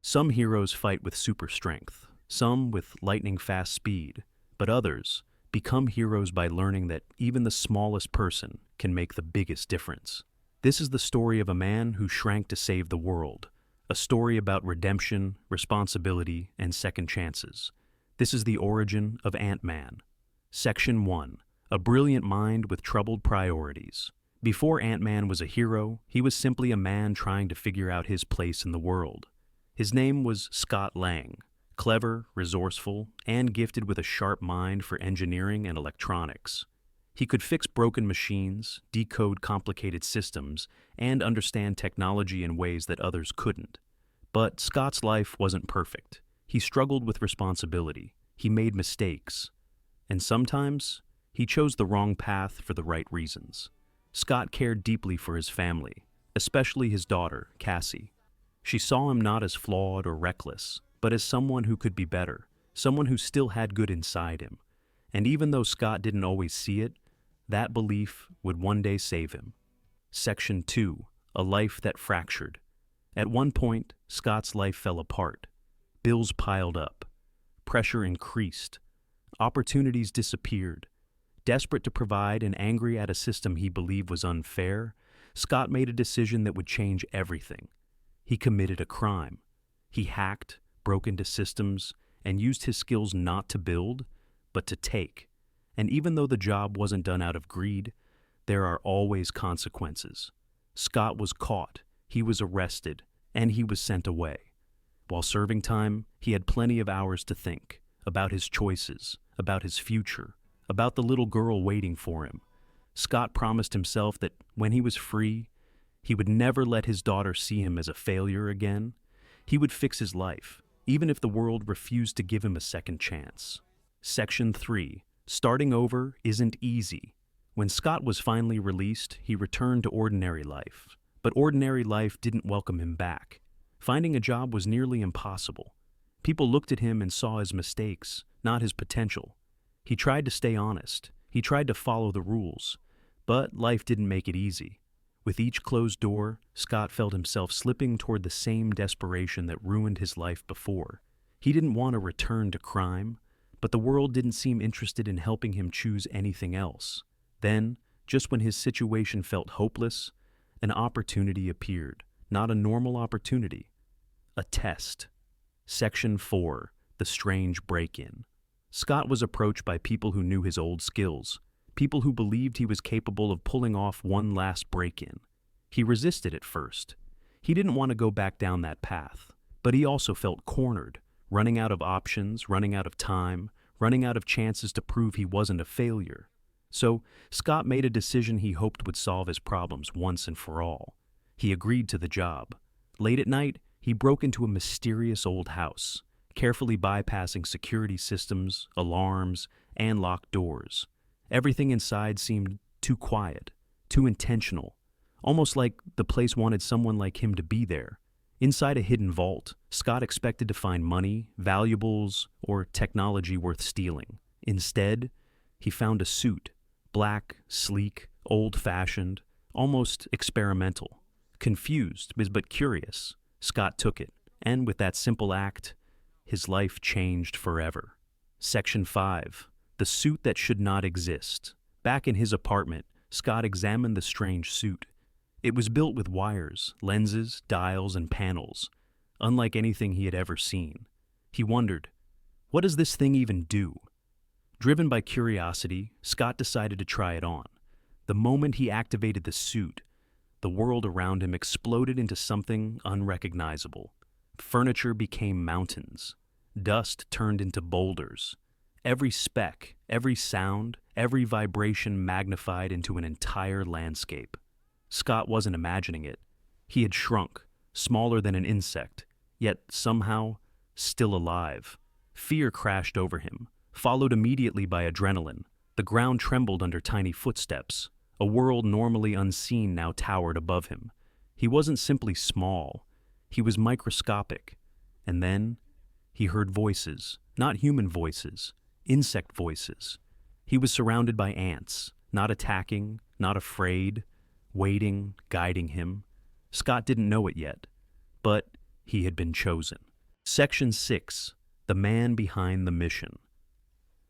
Some heroes fight with super strength, some with lightning-fast speed, but others become heroes by learning that even the smallest person can make the biggest difference. This is the story of a man who shrank to save the world, a story about redemption, responsibility, and second chances. This is the origin of Ant-Man. Section 1. A brilliant mind with troubled priorities. Before Ant-Man was a hero, he was simply a man trying to figure out his place in the world. His name was Scott Lang, clever, resourceful, and gifted with a sharp mind for engineering and electronics. He could fix broken machines, decode complicated systems, and understand technology in ways that others couldn't. But Scott's life wasn't perfect. He struggled with responsibility. He made mistakes. And sometimes, he chose the wrong path for the right reasons. Scott cared deeply for his family, especially his daughter, Cassie. She saw him not as flawed or reckless, but as someone who could be better, someone who still had good inside him. And even though Scott didn't always see it, that belief would one day save him. Section 2. A life that fractured. At one point, Scott's life fell apart. Bills piled up. Pressure increased. Opportunities disappeared. Desperate to provide and angry at a system he believed was unfair, Scott made a decision that would change everything. He committed a crime. He hacked, broke into systems, and used his skills not to build, but to take. And even though the job wasn't done out of greed, there are always consequences. Scott was caught, he was arrested, and he was sent away. While serving time, he had plenty of hours to think about his choices, about his future, about the little girl waiting for him. Scott promised himself that when he was free, he would never let his daughter see him as a failure again. He would fix his life, even if the world refused to give him a second chance. Section 3. Starting over isn't easy. When Scott was finally released, he returned to ordinary life. But ordinary life didn't welcome him back. Finding a job was nearly impossible. People looked at him and saw his mistakes, not his potential. He tried to stay honest. He tried to follow the rules. But life didn't make it easy. With each closed door, Scott felt himself slipping toward the same desperation that ruined his life before. He didn't want to return to crime, but the world didn't seem interested in helping him choose anything else. Then, just when his situation felt hopeless, an opportunity appeared. Not a normal opportunity. A test. Section 4. The strange break-in. Scott was approached by people who knew his old skills, people who believed he was capable of pulling off one last break-in. He resisted at first. He didn't want to go back down that path, but he also felt cornered, running out of options, running out of time, running out of chances to prove he wasn't a failure. So, Scott made a decision he hoped would solve his problems once and for all. He agreed to the job. Late at night, he broke into a mysterious old house, carefully bypassing security systems, alarms, and locked doors. Everything inside seemed too quiet, too intentional, almost like the place wanted someone like him to be there. Inside a hidden vault, Scott expected to find money, valuables, or technology worth stealing. Instead, he found a suit, black, sleek, old-fashioned, almost experimental. Confused, but curious, Scott took it, and with that simple act, his life changed forever. Section 5. The suit that should not exist. Back in his apartment, Scott examined the strange suit. It was built with wires, lenses, dials, and panels, unlike anything he had ever seen. He wondered, what does this thing even do? Driven by curiosity, Scott decided to try it on. The moment he activated the suit, the world around him exploded into something unrecognizable. Furniture became mountains. Dust turned into boulders. Every speck, every sound, every vibration magnified into an entire landscape. Scott wasn't imagining it. He had shrunk, smaller than an insect, yet somehow still alive. Fear crashed over him, followed immediately by adrenaline. The ground trembled under tiny footsteps. A world normally unseen now towered above him. He wasn't simply small. He was microscopic. And then he heard voices, not human voices, insect voices. He was surrounded by ants, not attacking, not afraid, waiting, guiding him. Scott didn't know it yet, but he had been chosen. Section 6. The Man Behind the Mission.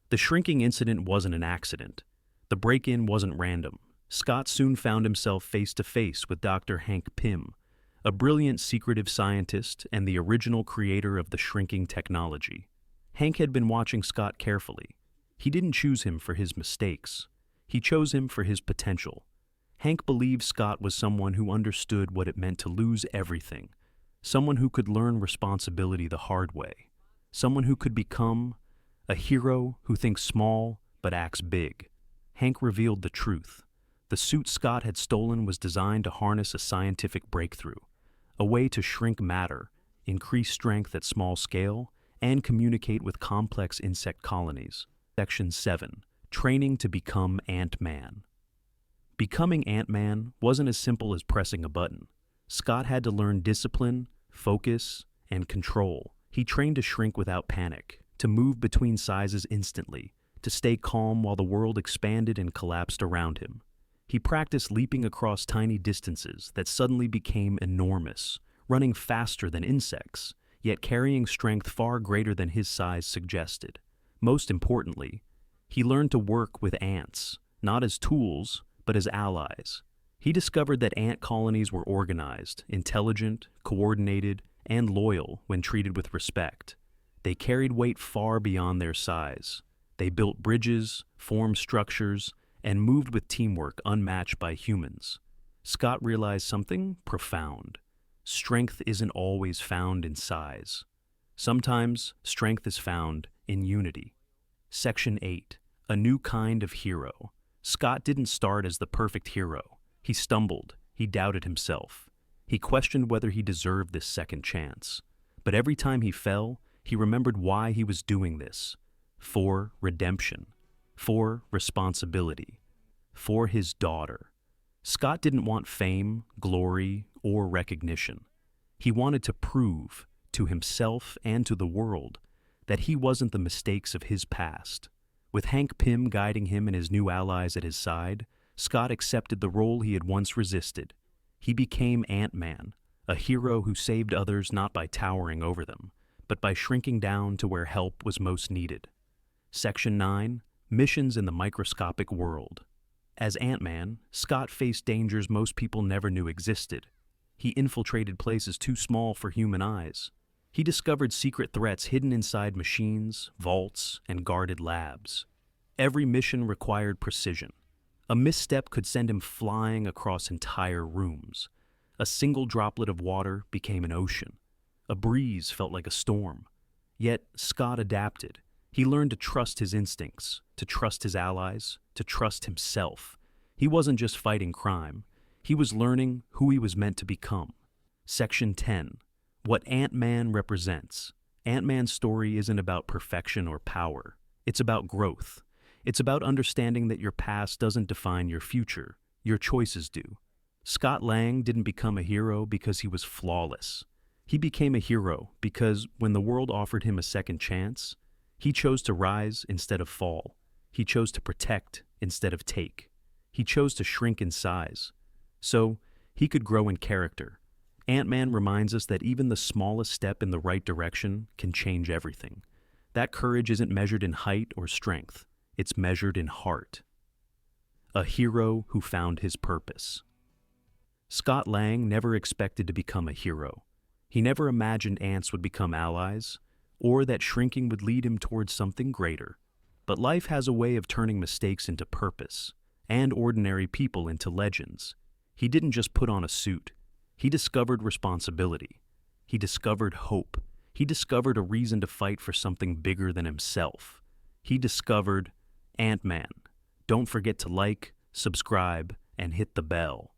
The shrinking incident wasn't an accident. The break-in wasn't random. Scott soon found himself face-to-face with Dr. Hank Pym, a brilliant secretive scientist and the original creator of the shrinking technology. Hank had been watching Scott carefully. He didn't choose him for his mistakes. He chose him for his potential. Hank believed Scott was someone who understood what it meant to lose everything, someone who could learn responsibility the hard way, someone who could become a hero who thinks small but acts big. Hank revealed the truth. The suit Scott had stolen was designed to harness a scientific breakthrough, a way to shrink matter, increase strength at small scale, and communicate with complex insect colonies. Section 7. Training to become Ant-Man. Becoming Ant-Man wasn't as simple as pressing a button. Scott had to learn discipline, focus, and control. He trained to shrink without panic, to move between sizes instantly, to stay calm while the world expanded and collapsed around him. He practiced leaping across tiny distances that suddenly became enormous, running faster than insects, yet carrying strength far greater than his size suggested. Most importantly, he learned to work with ants, not as tools, but as allies. He discovered that ant colonies were organized, intelligent, coordinated, and loyal when treated with respect. They carried weight far beyond their size. They built bridges, formed structures, and moved with teamwork unmatched by humans. Scott realized something profound. Strength isn't always found in size. Sometimes strength is found in unity. Section 8. A New Kind of Hero. Scott didn't start as the perfect hero. He stumbled. He doubted himself. He questioned whether he deserved this second chance. But every time he fell, he remembered why he was doing this. For redemption. For responsibility. For his daughter. Scott didn't want fame, glory, or recognition. He wanted to prove, to himself and to the world, that he wasn't the mistakes of his past. With Hank Pym guiding him and his new allies at his side, Scott accepted the role he had once resisted. He became Ant-Man, a hero who saved others not by towering over them, but by shrinking down to where help was most needed. Section 9. Missions in the Microscopic World. As Ant-Man, Scott faced dangers most people never knew existed. He infiltrated places too small for human eyes. He discovered secret threats hidden inside machines, vaults, and guarded labs. Every mission required precision. A misstep could send him flying across entire rooms. A single droplet of water became an ocean. A breeze felt like a storm. Yet Scott adapted. He learned to trust his instincts, to trust his allies, to trust himself. He wasn't just fighting crime. He was learning who he was meant to become. Section 10. What Ant-Man represents. Ant-Man's story isn't about perfection or power. It's about growth. It's about understanding that your past doesn't define your future. Your choices do. Scott Lang didn't become a hero because he was flawless. He became a hero because when the world offered him a second chance, he chose to rise instead of fall. He chose to protect instead of take. He chose to shrink in size, so he could grow in character. Ant-Man reminds us that even the smallest step in the right direction can change everything. That courage isn't measured in height or strength. It's measured in heart. A hero who found his purpose. Scott Lang never expected to become a hero. He never imagined ants would become allies, or that shrinking would lead him towards something greater. But life has a way of turning mistakes into purpose, and ordinary people into legends. He didn't just put on a suit. He discovered responsibility. He discovered hope. He discovered a reason to fight for something bigger than himself. He discovered Ant-Man. Don't forget to like, subscribe, and hit the bell.